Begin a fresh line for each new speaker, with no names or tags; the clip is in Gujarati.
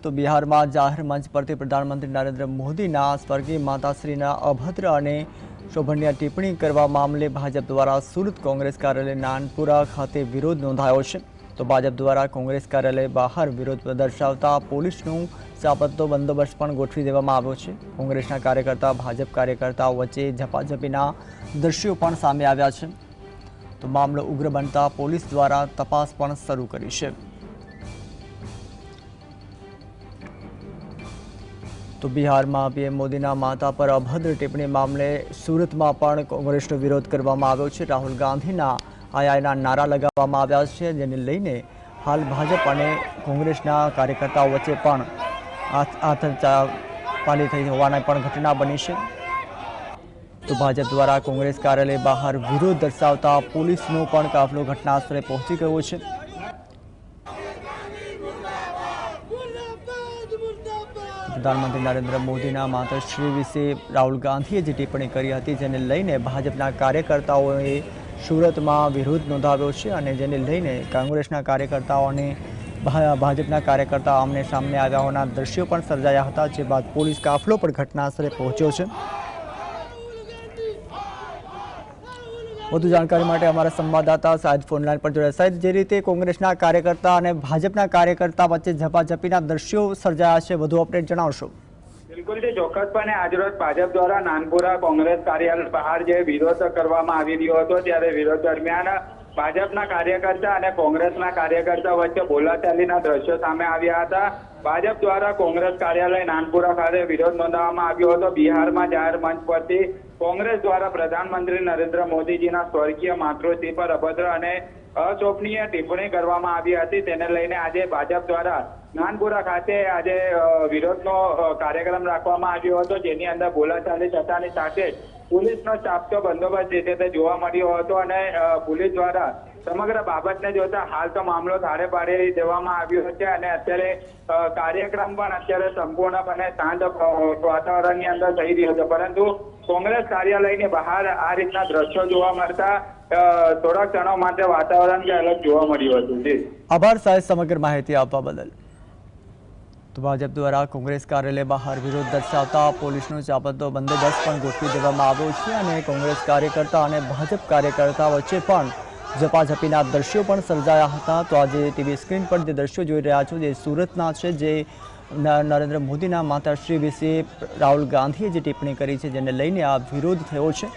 તો બિહારમાં જાહેર મંચ પરથી પ્રધાનમંત્રી નરેન્દ્ર મોદીના સ્વર્ગીય માતાશ્રીના અભદ્ર અને શોભનીય ટિપ્પણી કરવા મામલે ભાજપ દ્વારા સુરત કોંગ્રેસ કાર્યાલય નાનપુરા ખાતે વિરોધ નોંધાયો છે। તો ભાજપ દ્વારા કોંગ્રેસ કાર્યાલય બહાર વિરોધ દર્શાવતા પોલીસનું ચાપતો બંદોબસ્ત પણ ગોઠવી દેવામાં આવ્યો છે। કોંગ્રેસના કાર્યકર્તા ભાજપ કાર્યકર્તાઓ વચ્ચે ઝપાઝપીના દ્રશ્યો પણ સામે આવ્યા છે। તો મામલો ઉગ્ર બનતા પોલીસ દ્વારા તપાસ પણ શરૂ કરી છે। तो बिहार में पीएम मोदी माता पर अभद्र टिप्पणी मामले सूरत में पण कांग्रेसनो विरोध करवामां आव्यो छे। राहुल गांधी आईना नारा लगावामां आव्या छे, जेने लईने हाल भाजप और कांग्रेसना कार्यकर्ताओं वच्चे पण हाथापाई थई होवानी पण घटना बनी छे। तो भाजप द्वारा कांग्रेस कार्यालय बहार विरोध दर्शावता पोलीसनो पण काफलो घटनास्थळे पहोंची गयो छे। प्रधानमंत्री नरेंद्र मोदी माताश्री विषे राहुल गांधीए जी टिप्पणी करी हती, जेने लईने भाजपना कार्यकर्ताओए सूरत में विरोध नोंधाव्यो छे अने जेने लईने कांग्रेसना कार्यकर्ताओ अने भाजपना कार्यकर्ताओ आमने सामने आव्या होवाना दृश्यो पण सर्जाया हता। जे बाद पोलीस काफलो पण घटनास्थळे पहोंच्यो छे। વધુ જાણકારી માટે અમારા સંવાદદાતા સાહેબ ફોનલાઈન પર જોડાયા। સાહેબ, જે રીતે કોંગ્રેસના કાર્યકર્તા અને ભાજપના કાર્યકર્તા વચ્ચે ઝપાઝપીના દ્રશ્યો સર્જાયા છે, વધુ અપડેટ જણાવશો?
બિલકુલ જે ચોક્કસપણે આજરોજ ભાજપ દ્વારા નાનપુરા કોંગ્રેસ કાર્યાલય બહાર જે વિરોધ કરવામાં આવી રહ્યો હતો, ત્યારે વિરોધ દરમિયાન ભાજપના કાર્યકર્તા અને કોંગ્રેસના કાર્યકર્તા વચ્ચે બોલાચાલીના દ્રશ્યો સામે આવ્યા હતા। ભાજપ દ્વારા કોંગ્રેસ કાર્યાલય નાનપુરા ખાતે વિરોધ નોંધાવવામાં આવ્યો હતો। બિહારમાં જાહેર મંચ પરથી કોંગ્રેસ દ્વારા પ્રધાનમંત્રી નરેન્દ્ર મોદીજીના સ્વર્ગીય માતૃશ્રી પર અભદ્ર અને અશોભનીય ટિપ્પણી કરવામાં આવી હતી। તેને લઈને આજે ભાજપ દ્વારા નાનપુરા ખાતે આજે વિરોધનો કાર્યક્રમ રાખવામાં આવ્યો હતો, જેની અંદર બોલાચાલી થતાની સાથે પોલીસનો ચાપતો બંદોબસ્ત જે તે જોવા મળ્યો હતો અને પોલીસ દ્વારા સમગ્ર બાબતને જોતા હાલ તો મામલો થાળે પાડી દેવામાં આવ્યો છે અને અત્યારે કાર્યક્રમ પણ અત્યારે સંપૂર્ણપણે શાંત વાતાવરણની અંદર થઈ રહ્યો છે। પરંતુ કોંગ્રેસ કાર્યાલયની બહાર આ રીતના દ્રશ્યો જોવા મળતા થોડા ક્ષણો માટે વાતાવરણ કે અલગ જોવા મળ્યું હતું। જી
આભાર સાહેબ સમગ્ર માહિતી આપવા બદલ। તો ભાજપ દ્વારા કોંગ્રેસ કાર્યાલય બહાર વિરોધ દર્શાવતા પોલીસનો ચાપતો બંદોબસ્ત પણ ગોઠવી દેવામાં આવ્યો છે અને કોંગ્રેસ કાર્યકર્તા અને ભાજપ કાર્યકર્તા વચ્ચે પણ ઝપાઝપીના દ્રશ્યો પણ સર્જાયા હતા। તો આજે ટીવી સ્ક્રીન પર જે દ્રશ્યો જોઈ રહ્યા છો, જે સુરતના છે, જે નરેન્દ્ર મોદીના માતાશ્રી વિશે રાહુલ ગાંધીએ જે ટિપ્પણી કરી છે, જેને લઈને આ વિરોધ થયો છે।